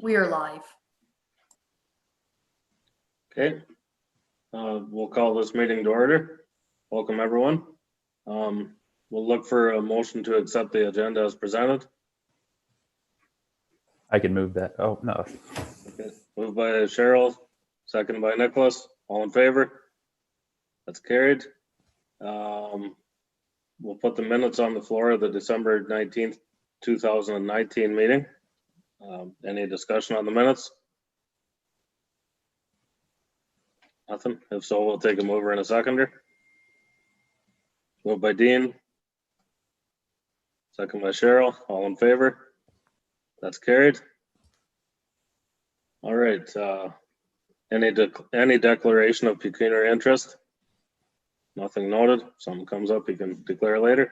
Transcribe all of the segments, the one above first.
We are live. Okay, we'll call this meeting to order. Welcome, everyone. We'll look for a motion to accept the agenda as presented. I can move that. Oh, no. Okay. Moved by Cheryl, second by Nicholas. All in favor? That's carried. We'll put the minutes on the floor of the December 19th, 2019 meeting. Any discussion on the minutes? Nothing. If so, we'll take a mover and a seconder. Moved by Dean. Second by Cheryl. All in favor? That's carried. All right. Any declaration of pecuniary interest? Nothing noted. Something comes up, you can declare later.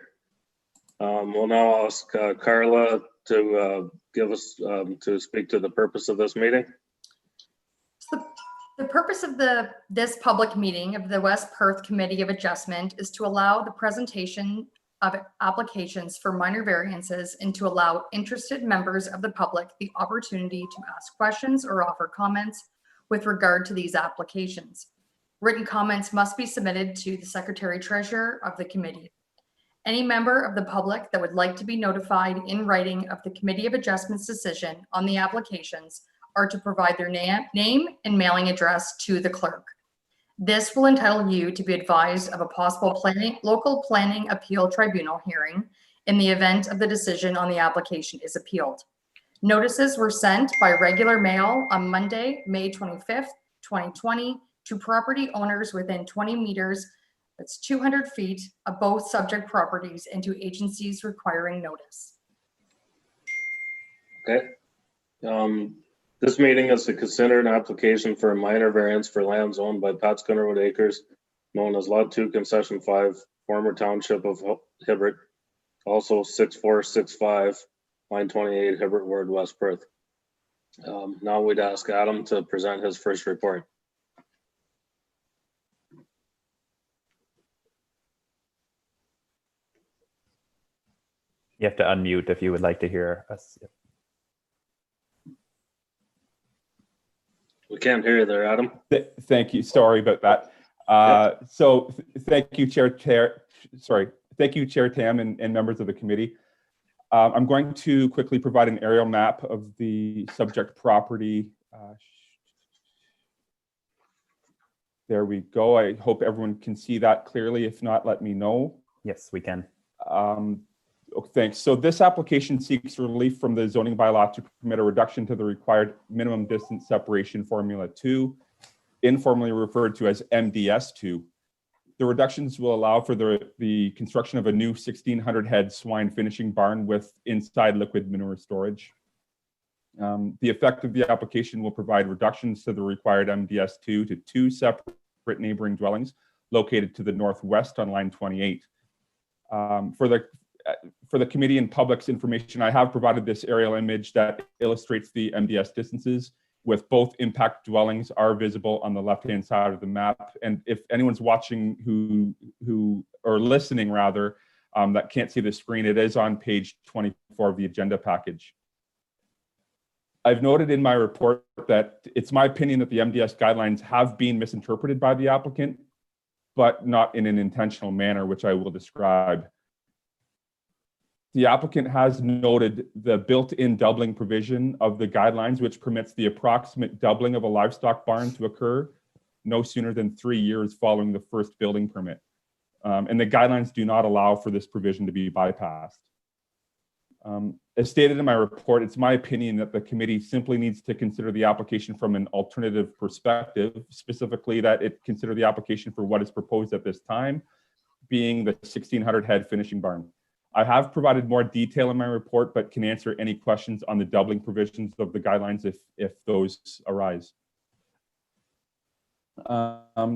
We'll now ask Carla to give us to speak to the purpose of this meeting. The purpose of this public meeting of the West Perth Committee of Adjustment is to allow the presentation of applications for minor variances and to allow interested members of the public the opportunity to ask questions or offer comments with regard to these applications. Written comments must be submitted to the Secretary Treasurer of the committee. Any member of the public that would like to be notified in writing of the Committee of Adjustment's decision on the applications are to provide their name and mailing address to the clerk. This will entitle you to be advised of a possible local planning appeal tribunal hearing in the event of the decision on the application is appealed. Notices were sent by regular mail on Monday, May 25th, 2020 to property owners within 20 meters, that's 200 feet of both subject properties, and to agencies requiring notice. Okay. This meeting is to consider an application for a minor variance for lands owned by Pat Skunnerwood Acres, known as Lot 2, Concession 5, former Township of Hibbert, also 6465, line 28, Hibbert Ward, West Perth. Now we'd ask Adam to present his first report. You have to unmute if you would like to hear us. We can't hear you there, Adam. Thank you. Sorry about that. So thank you, Chair Tam and members of the committee. I'm going to quickly provide an aerial map of the subject property. There we go. I hope everyone can see that clearly. If not, let me know. Yes, we can. Thanks. So this application seeks relief from the zoning bylaw to permit a reduction to the required minimum distance separation Formula 2, informally referred to as MDS2. The reductions will allow for the construction of a new 1,600 head swine finishing barn with inside liquid manure storage. The effect of the application will provide reductions to the required MDS2 to 2 separate neighboring dwellings located to the northwest on line 28. For the committee and public's information, I have provided this aerial image that illustrates the MDS distances, with both impact dwellings are visible on the left-hand side of the map. And if anyone's watching or listening rather, that can't see the screen, it is on page 24 of the agenda package. I've noted in my report that it's my opinion that the MDS guidelines have been misinterpreted by the applicant, but not in an intentional manner, which I will describe. The applicant has noted the built-in doubling provision of the guidelines, which permits the approximate doubling of a livestock barn to occur no sooner than 3 years following the first building permit. And the guidelines do not allow for this provision to be bypassed. As stated in my report, it's my opinion that the committee simply needs to consider the application from an alternative perspective, specifically that it consider the application for what is proposed at this time, being the 1,600 head finishing barn. I have provided more detail in my report, but can answer any questions on the doubling provisions of the guidelines if those arise.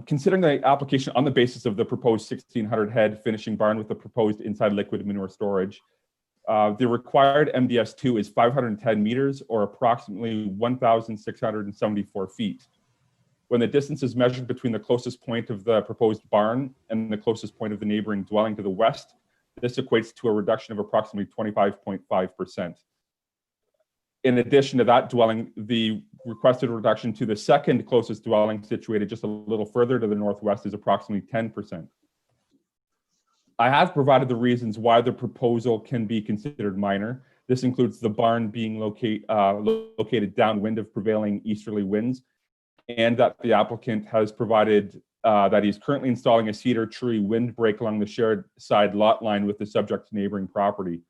Considering the application on the basis of the proposed 1,600 head finishing barn with the proposed inside liquid manure storage, the required MDS2 is 510 meters or approximately 1,674 feet. When the distance is measured between the closest point of the proposed barn and the closest point of the neighboring dwelling to the west, this equates to a reduction of approximately 25.5%. in addition to that dwelling, the requested reduction to the second closest dwelling situated just a little further to the northwest is approximately 10%. I have provided the reasons why the proposal can be considered minor. This includes the barn being located downwind of prevailing easterly winds, and that the applicant has provided that he's currently installing a cedar tree windbreak along the shared side lot line with the subject neighboring property.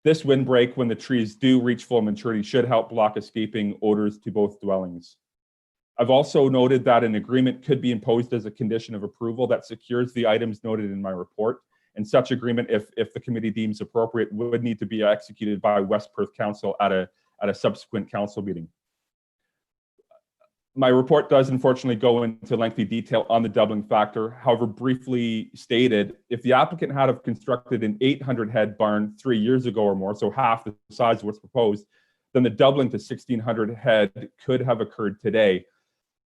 This windbreak, when the trees do reach full maturity, should help block escaping odors to both dwellings. I've also noted that an agreement could be imposed as a condition of approval that secures the items noted in my report. And such agreement, if the committee deems appropriate, would need to be executed by West Perth Council at a subsequent council meeting. My report does unfortunately go into lengthy detail on the doubling factor. However, briefly stated, if the applicant had have constructed an 800 head barn 3 years ago or more, so half the size of what's proposed, then the doubling to 1,600 head could have occurred today.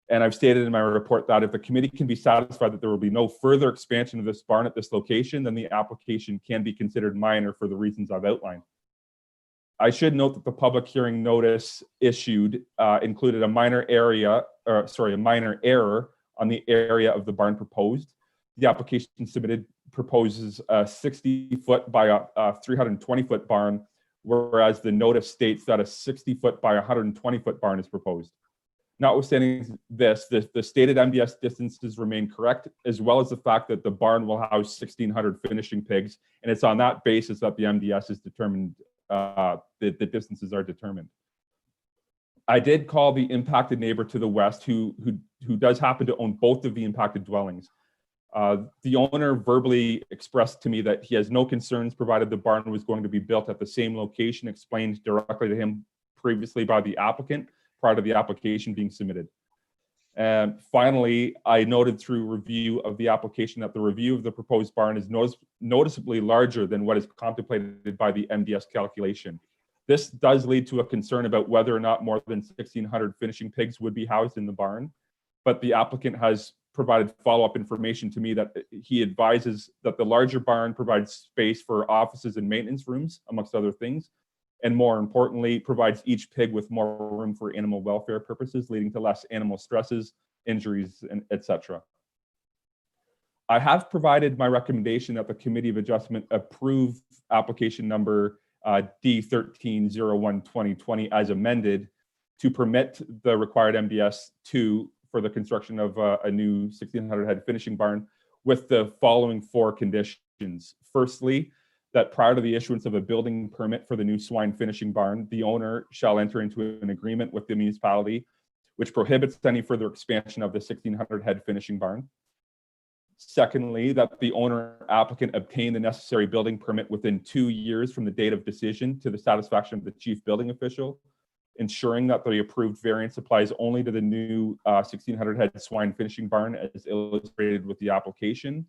And I've stated in my report that if the committee can be satisfied that there will be no further expansion of this barn at this location, then the application can be considered minor for the reasons I've outlined. I should note that the public hearing notice issued included a minor error on the area of the barn proposed. The application submitted proposes a 60-foot by a 320-foot barn, whereas the notice states that a 60-foot by 120-foot barn is proposed. Notwithstanding this, the stated MDS distances remain correct, as well as the fact that the barn will house 1,600 finishing pigs, and it's on that basis that the MDS is determined, the distances are determined. I did call the impacted neighbor to the west, who does happen to own both of the impacted dwellings. The owner verbally expressed to me that he has no concerns provided the barn was going to be built at the same location explained directly to him previously by the applicant, prior to the application being submitted. And finally, I noted through review of the application that the review of the proposed barn is noticeably larger than what is contemplated by the MDS calculation. This does lead to a concern about whether or not more than 1,600 finishing pigs would be housed in the barn, but the applicant has provided follow-up information to me that he advises that the larger barn provides space for offices and maintenance rooms, amongst other things, and more importantly, provides each pig with more room for animal welfare purposes, leading to less animal stresses, injuries, and etc. I have provided my recommendation that the Committee of Adjustment approve application number D1301-2020 as amended to permit the required MDS 2 for the construction of a new 1,600 head finishing barn with the following 4 conditions. Firstly, that prior to the issuance of a building permit for the new swine finishing barn, the owner shall enter into an agreement with the municipality which prohibits any further expansion of the 1,600 head finishing barn. Secondly, that the owner applicant obtain the necessary building permit within 2 years from the date of decision to the satisfaction of the chief building official, ensuring that the approved variance applies only to the new 1,600 head swine finishing barn as illustrated with the application.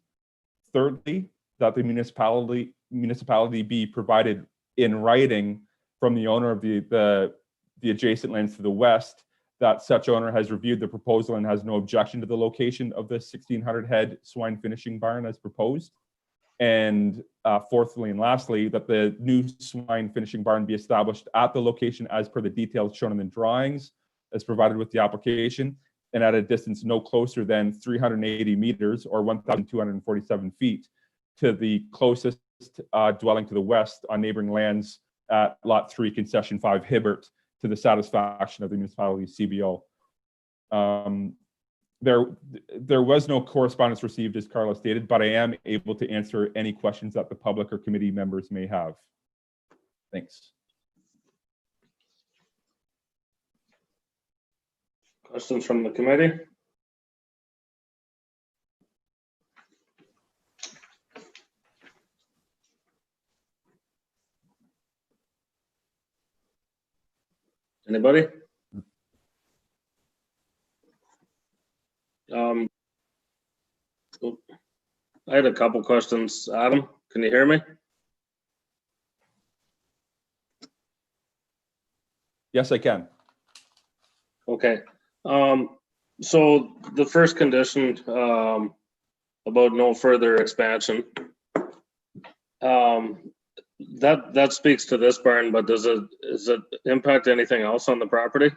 Thirdly, that the municipality be provided in writing from the owner of the adjacent lands to the west that such owner has reviewed the proposal and has no objection to the location of the 1,600 head swine finishing barn as proposed. And fourthly and lastly, that the new swine finishing barn be established at the location as per the details shown in the drawings as provided with the application, and at a distance no closer than 380 meters or 1,247 feet to the closest dwelling to the west on neighboring lands at Lot 3, Concession 5, Hibbert, to the satisfaction of the municipality's CBO. There was no correspondence received, as Carla stated, but I am able to answer any questions that the public or committee members may have. Thanks. Questions from the committee? Anybody? I had a couple questions. Adam, can you hear me? Yes, I can. Okay. So the first condition about no further expansion. That speaks to this barn, but does it impact anything else on the property?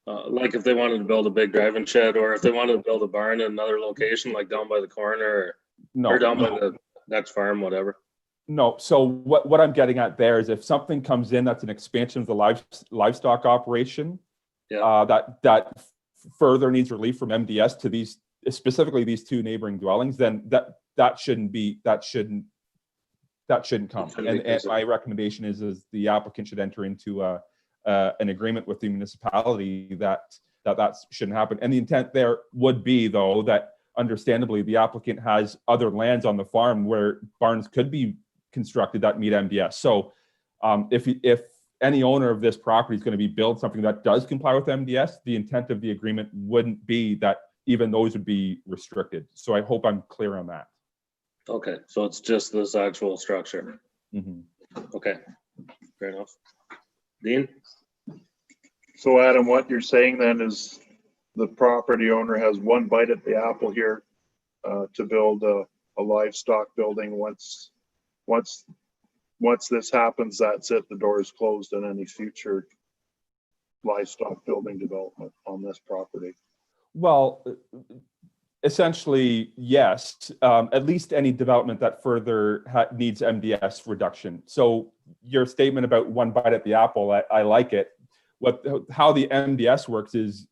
Like if they wanted to build a big driving shed, or if they wanted to build a barn in another location, like down by the corner or down by the next farm, whatever. No. So what I'm getting at there is if something comes in that's an expansion of the livestock operation, that further needs relief from MDS to these, specifically these two neighboring dwellings, then that shouldn't come. And my recommendation is the applicant should enter into an agreement with the municipality that shouldn't happen. And the intent there would be, though, that understandably the applicant has other lands on the farm where barns could be constructed that meet MDS. So if any owner of this property is going to be build something that does comply with MDS, the intent of the agreement wouldn't be that even those would be restricted. So I hope I'm clear on that. Okay, so it's just this actual structure. Mm-hmm. Okay, fair enough. Dean? So Adam, what you're saying then is the property owner has one bite at the apple here to build a livestock building. Once this happens, that's it. The door is closed on any future livestock building development on this property. Well, essentially, yes. At least any development that further needs MDS reduction. So your statement about one bite at the apple, I like it. How the MDS works is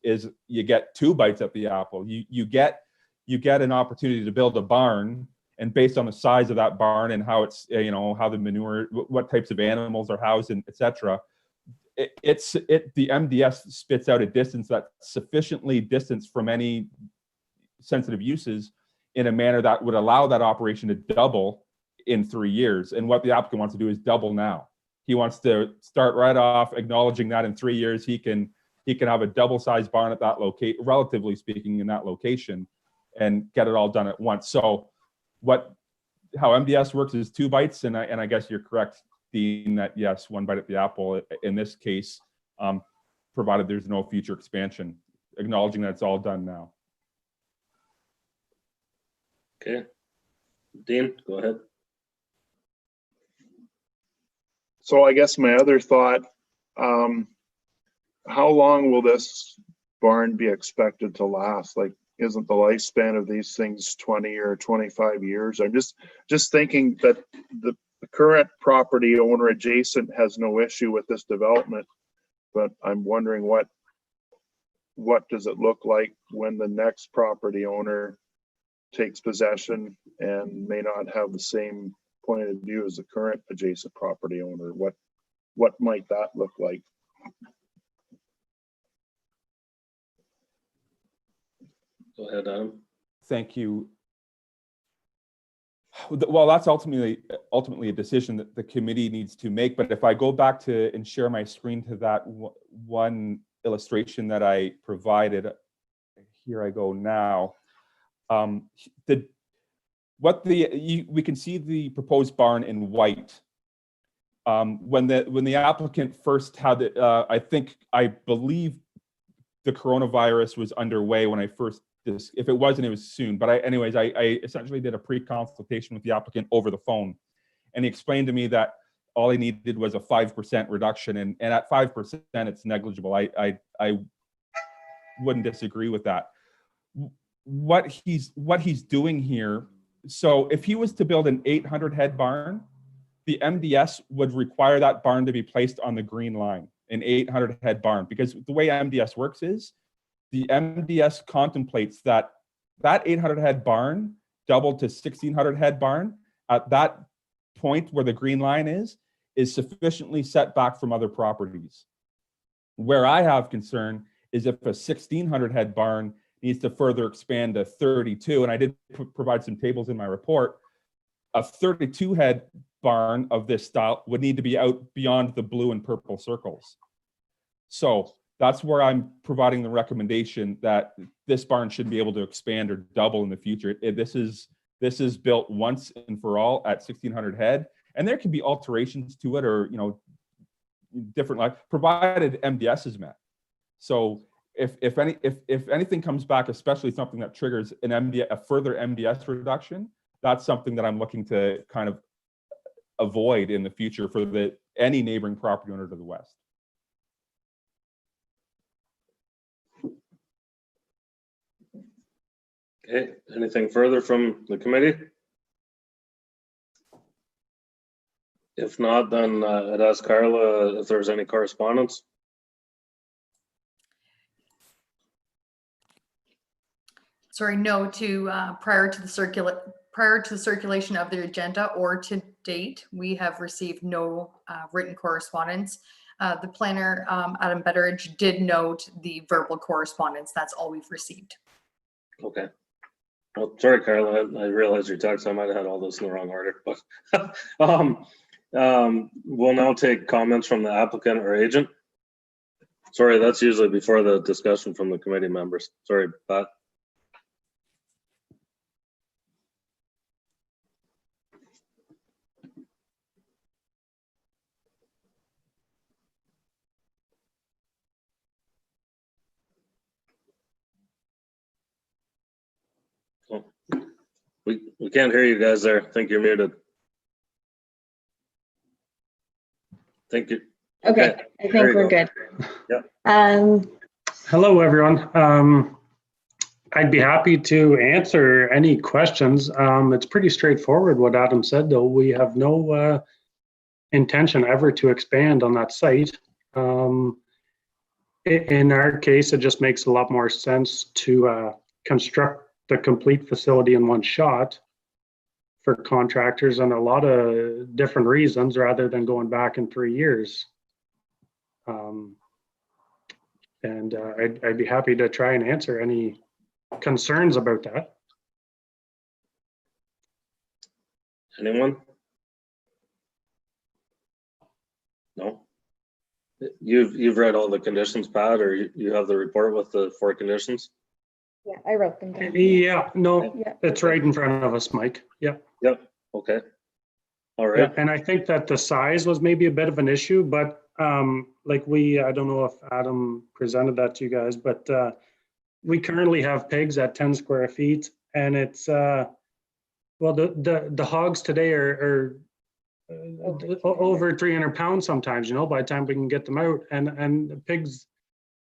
you get two bites at the apple. You get an opportunity to build a barn, and based on the size of that barn and how it's how the manure, what types of animals are housed, and etc. The MDS spits out a distance that's sufficiently distanced from any sensitive uses in a manner that would allow that operation to double in 3 years. And what the applicant wants to do is double now. He wants to start right off acknowledging that in 3 years he can have a double-sized barn at that location, relatively speaking, in that location, and get it all done at once. So how MDS works is two bites, and I guess you're correct, Dean, that yes, one bite at the apple in this case, provided there's no future expansion, acknowledging that it's all done now. Okay. Dean, go ahead. So I guess my other thought, how long will this barn be expected to last? Like, isn't the lifespan of these things 20 or 25 years? I'm just thinking that the current property owner adjacent has no issue with this development, but I'm wondering what does it look like when the next property owner takes possession and may not have the same point of view as the current adjacent property owner? What might that look like? Go ahead, Adam. Thank you. Well, that's ultimately a decision that the committee needs to make. But if I go back to and share my screen to that one illustration that I provided, here I go now. We can see the proposed barn in white. When the applicant first had it, I believe the coronavirus was underway when I first. If it wasn't, it was soon. But I essentially did a pre-consultation with the applicant over the phone, and he explained to me that all he needed was a 5% reduction, and at 5%, it's negligible. I wouldn't disagree with that. What he's doing here. So if he was to build an 800 head barn, the MDS would require that barn to be placed on the green line, an 800 head barn, because the way MDS works is the MDS contemplates that 800 head barn doubled to 1600 head barn at that point where the green line is sufficiently set back from other properties. Where I have concern is if a 1600 head barn needs to further expand to 32, and I did provide some tables in my report, a 32 head barn of this style would need to be out beyond the blue and purple circles. So that's where I'm providing the recommendation that this barn shouldn't be able to expand or double in the future. This is built once and for all at 1600 head, and there can be alterations to it or different, provided MDS is met. So if anything comes back, especially something that triggers a further MDS reduction, that's something that I'm looking to kind of avoid in the future for any neighboring property owner to the west. Okay, anything further from the committee? If not, then I'd ask Carla if there's any correspondence. Sorry, no to prior to the circulation of the agenda or to date, we have received no written correspondence. The planner, Adam Betteridge, did note the verbal correspondence. That's all we've received. Okay. Well, sorry, Carla, I realized your text. I might have had all this in the wrong order, but we'll now take comments from the applicant or agent. Sorry, that's usually before the discussion from the committee members. Sorry, Pat. We can't hear you guys there. I think you're muted. Thank you. Okay, I there think you we're go. good. Yeah. Hello, everyone. I'd be happy to answer any questions. It's pretty straightforward what Adam said, though. We have no intention ever to expand on that site. In our case, it just makes a lot more sense to construct the complete facility in one shot for contractors and a lot of different reasons rather than going back in 3 years. I'd be happy to try and answer any concerns about that. Anyone? No? You've read all the conditions, Pat, or you have the report with the 4 conditions? Yeah, I wrote them down. Yeah, no, Yeah. it's right in front of us, Mike. Yeah. Yep. Okay. All Yeah, right. and I think that the size was maybe a bit of an issue, but like I don't know if Adam presented that to you guys, but we currently have pigs at 10 square feet, and it's well, the hogs today are over 300 pounds sometimes, you know, by the time we can get them out, and the pigs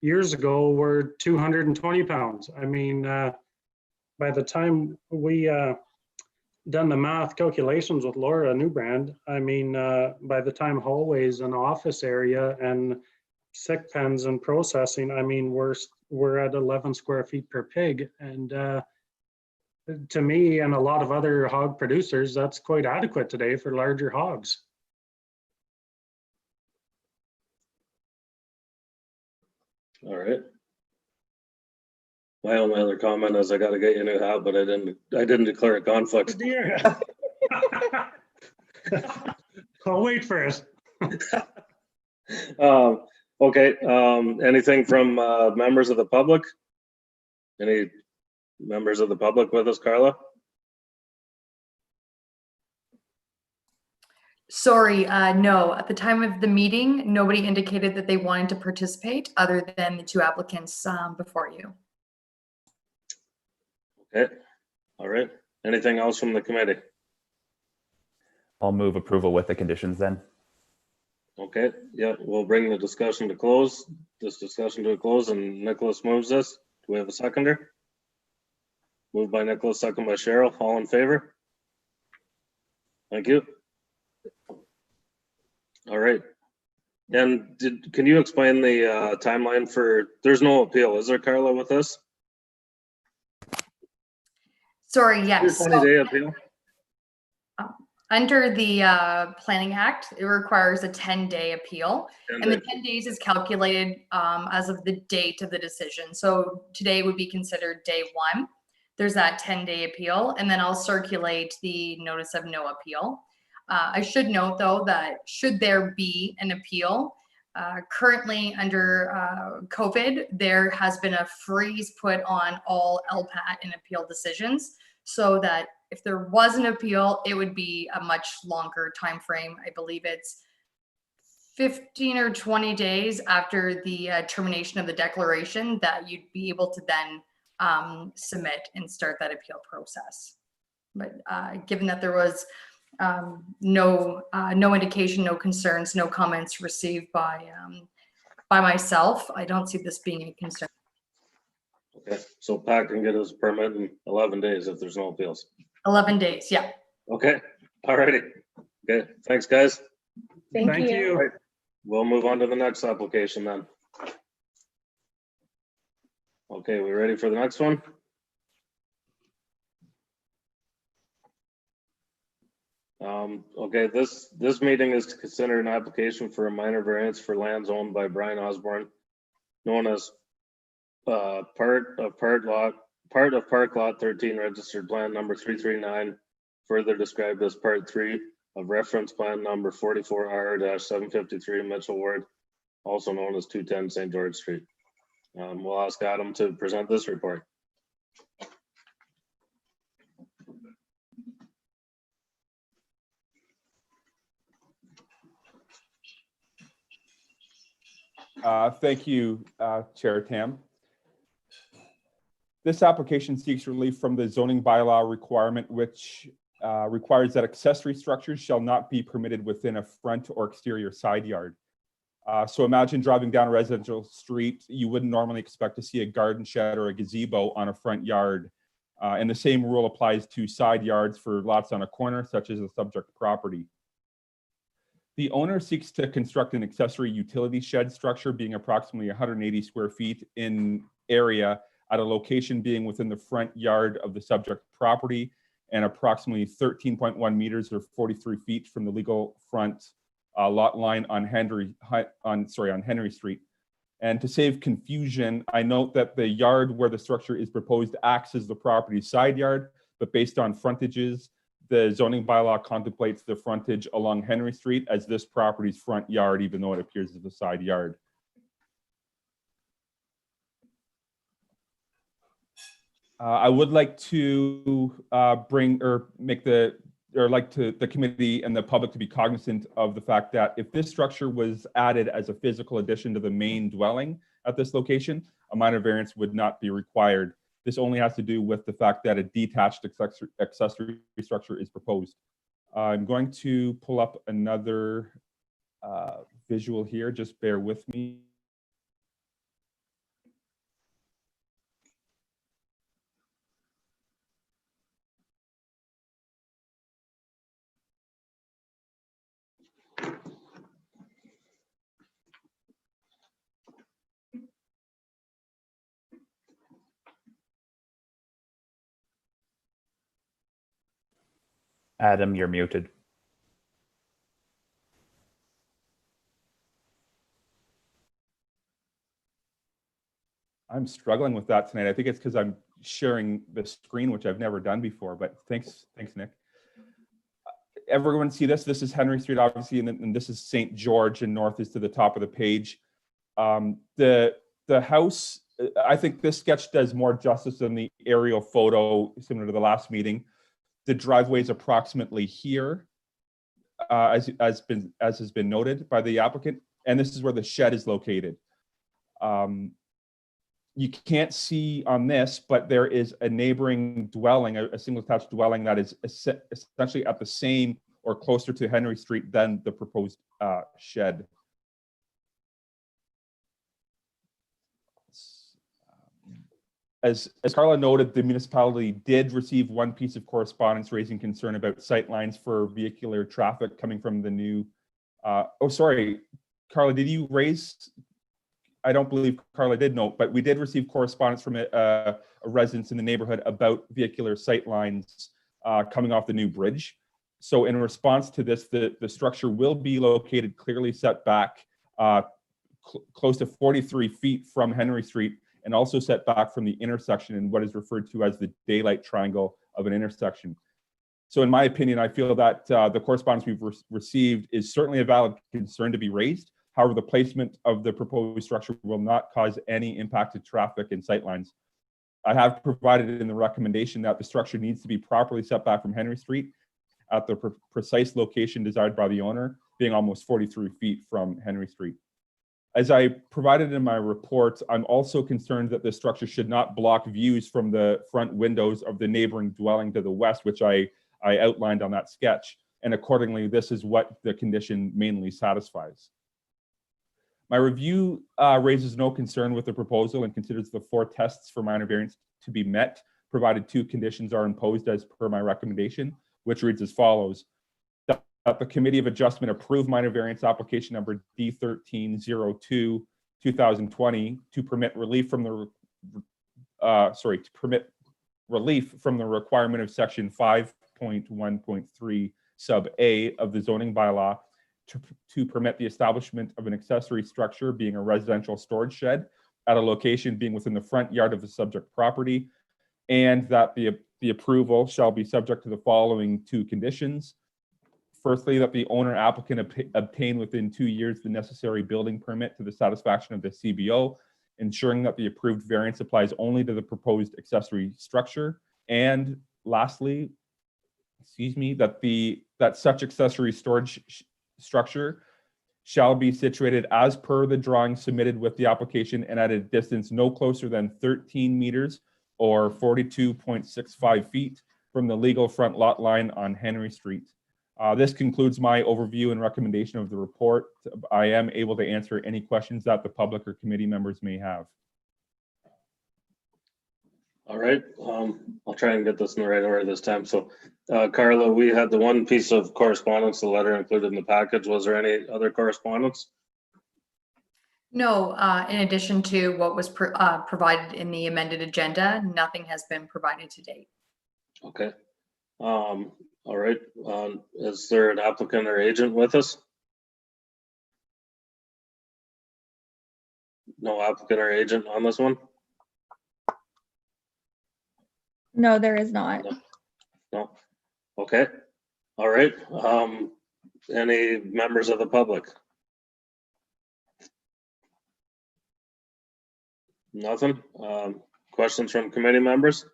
years ago were 220 pounds. I mean, by the time we done the math calculations with Laura Newbrand, I mean, by the time hallways and office area and sick pens and processing, I mean, we're at 11 square feet per pig. And to me and a lot of other hog producers, that's quite adequate today for larger hogs. All right. My only other comment is I got to get you a new hat, but I didn't declare a conflict. Dear. I'll wait for it. Okay. Anything from members of the public? Any members of the public with us, Carla? Sorry, no. At the time of the meeting, nobody indicated that they wanted to participate other than the 2 applicants before you. Okay. All right. Anything else from the committee? I'll move approval with the conditions then. Okay. Yeah, we'll bring the discussion to close. This discussion to a close, and Nicholas moves this. Do we have a seconder? Moved by Nicholas, second by Cheryl. All in favor? Thank you. All right. And can you explain the timeline for, there's no appeal, is there, Carla, with this? Sorry, yes. So 20-day appeal? under the Planning Act, it requires a 10-day appeal. 10 And the days. 10 days is calculated as of the date of the decision. So today would be considered day 1. There's that 10-day appeal, and then I'll circulate the notice of no appeal. I should note, though, that should there be an appeal, currently under COVID, there has been a freeze put on all LPAT and appeal decisions, so that if there was an appeal, it would be a much longer time frame. I believe it's 15 or 20 days after the termination of the declaration that you'd be able to then submit and start that appeal process. But given that there was no indication, no concerns, no comments received by myself. I don't see this being a concern. Okay, so Pat can get his permit in 11 days if there's no appeals. 11 days, yeah. Okay, alrighty. Okay, thanks, guys. Thank Thank you. you. We'll move on to the next application then. Okay, we ready for the next one? Okay, this meeting is to consider an application for a minor variance for lands owned by Brian Osborne, known as part of Park Lot 13, registered plan number 339, further described as Part 3 of reference plan number 44R-753 Mitchell Ward, also known as 210 St. George Street. We'll ask Adam to present this report. Thank you, Chair Tam. This application seeks relief from the zoning bylaw requirement, which requires that accessory structures shall not be permitted within a front or exterior side yard. So imagine driving down a residential street, you wouldn't normally expect to see a garden shed or a gazebo on a front yard. And the same rule applies to side yards for lots on a corner, such as the subject property. The owner seeks to construct an accessory utility shed structure being approximately 180 square feet in area at a location being within the front yard of the subject property and approximately 13.1 meters or 43 feet from the legal front lot line on Henry Street. And to save confusion, I note that the yard where the structure is proposed acts as the property's side yard, but based on frontages, the zoning bylaw contemplates the frontage along Henry Street as this property's front yard, even though it appears as a side yard. I would like to the committee and the public to be cognizant of the fact that if this structure was added as a physical addition to the main dwelling at this location, a minor variance would not be required. This only has to do with the fact that a detached accessory structure is proposed. I'm going to pull up another visual here, just bear with me. Adam, you're muted. I'm struggling with that tonight. I think it's because I'm sharing the screen, which I've never done before, but thanks, Nick. Everyone see this? This is Henry Street, obviously, and this is St. George, and north is to the top of the page. The house, I think this sketch does more justice than the aerial photo similar to the last meeting. The driveway is approximately here, as has been noted by the applicant, and this is where the shed is located. You can't see on this, but there is a neighboring dwelling, a single attached dwelling that is essentially at the same or closer to Henry Street than the proposed shed. As Carla noted, the municipality did receive one piece of correspondence raising concern about sight lines for vehicular traffic coming from the new. Oh, sorry, Carla, did you raise? I don't believe Carla did note, but we did receive correspondence from a resident in the neighborhood about vehicular sight lines coming off the new bridge. So in response to this, the structure will be located clearly set back close to 43 feet from Henry Street, and also set back from the intersection in what is referred to as the daylight triangle of an intersection. So in my opinion, I feel that the correspondence we've received is certainly a valid concern to be raised. However, the placement of the proposed structure will not cause any impact to traffic and sightlines. I have provided in the recommendation that the structure needs to be properly set back from Henry Street at the precise location desired by the owner, being almost 43 feet from Henry Street. As I provided in my report, I'm also concerned that the structure should not block views from the front windows of the neighboring dwelling to the west, which I outlined on that sketch. and accordingly, this is what the condition mainly satisfies. My review raises no concern with the proposal and considers the 4 tests for minor variance to be met, provided 2 conditions are imposed as per my recommendation, which reads as follows. That the Committee of Adjustment approve minor variance application number D1302/2020 to permit relief from the requirement of section 5.1.3 sub A of the zoning bylaw to permit the establishment of an accessory structure being a residential storage shed at a location being within the front yard of the subject property, and that the approval shall be subject to the following 2 conditions. Firstly, that the owner applicant obtain within 2 years the necessary building permit to the satisfaction of the CBO, ensuring that the approved variance applies only to the proposed accessory structure. And lastly, that such accessory storage structure shall be situated as per the drawing submitted with the application and at a distance no closer than 13 meters or 42.65 feet from the legal front lot line on Henry Street. This concludes my overview and recommendation of the report. I am able to answer any questions that the public or committee members may have. All right, I'll try and get this in the right order this time. So, Carla, we had the one piece of correspondence, the letter included in the package. Was there any other correspondence? No, in addition to what was provided in the amended agenda, nothing has been provided to date. Okay. All right. Is there an applicant or agent with us? No applicant or agent on this one? No, there is not. No. Okay. All right. Any members of the public? Nothing. Questions from committee members?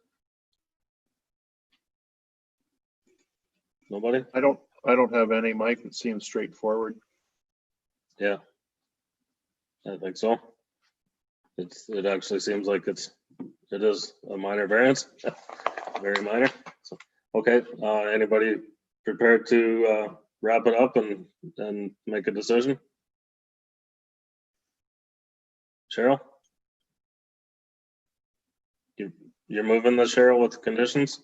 Nobody? I don't have any, Mike. It seems straightforward. Yeah. I think so. It actually seems like it is a minor variance, very minor. So, okay, anybody prepared to wrap it up and make a decision? Cheryl? You're moving this, Cheryl, with the conditions?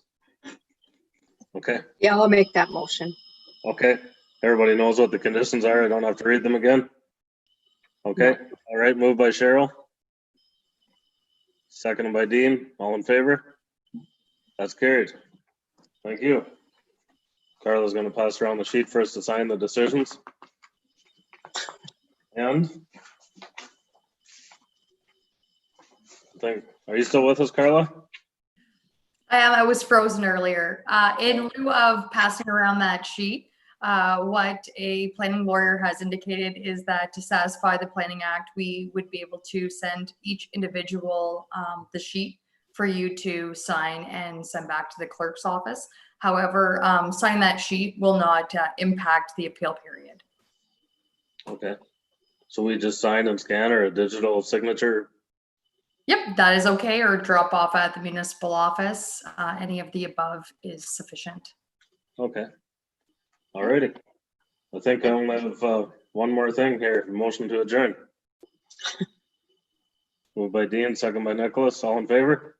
Okay. Yeah, I'll make that motion. Okay, everybody knows what the conditions are. I don't have to read them again. Okay, all right, moved by Cheryl. Seconded by Dean, all in favor? That's carried. Thank you. Carla's gonna pass around the sheet for us to sign the decisions. And are you still with us, Carla? I was frozen earlier. In lieu of passing around that sheet, what a planning lawyer has indicated is that to satisfy the Planning Act, we would be able to send each individual the sheet for you to sign and send back to the clerk's office. However, signing that sheet will not impact the appeal period. Okay, so we just sign and scan or a digital signature? Yep, that is okay, or drop off at the municipal office. Any of the above is sufficient. Okay. All righty. I think I only have one more thing here, motion to adjourn. Moved by Dean, second by Nicholas, all in favor?